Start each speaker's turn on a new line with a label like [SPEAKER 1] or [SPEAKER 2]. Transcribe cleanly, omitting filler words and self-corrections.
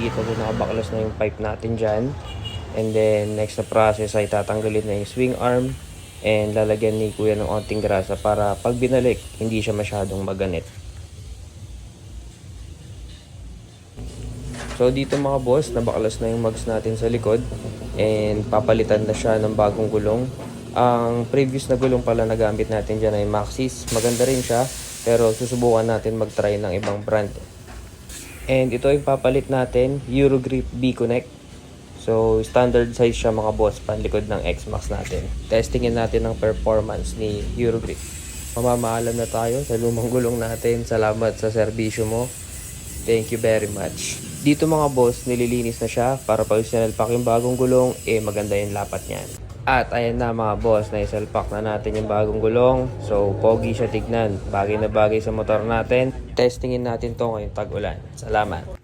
[SPEAKER 1] Dito din nakabaklas na yung pipe natin dyan. And then next na process ay tatanggalin na yung swing arm and lalagyan ni kuya ng onting grasa para pag binalik hindi siya masyadong maganit. So dito mga boss, nabaklas na yung mugs natin sa likod and papalitan na siya ng bagong gulong. Ang previous na gulong pala na gamit natin dyan ay Maxxis. Maganda rin siya pero susubukan natin mag-try ng ibang brand. And ito ay papalit natin, Eurogrip B-Connect. So standard size siya mga boss, panlikod ng X-Max natin. Testingin natin ang performance ni Eurogrip. Mamamaalam na tayo sa lumang gulong natin. Salamat sa serbisyo mo. Thank you very much. Dito mga boss, nililinis na siya para pag sinalpak yung bagong gulong, maganda yung lapat niyan. At ayan na mga boss, naisalpak na natin yung bagong gulong. So, pogi siya tignan. Bagay na bagay sa motor natin. Testingin natin to ngayong tag-ulan. Salamat.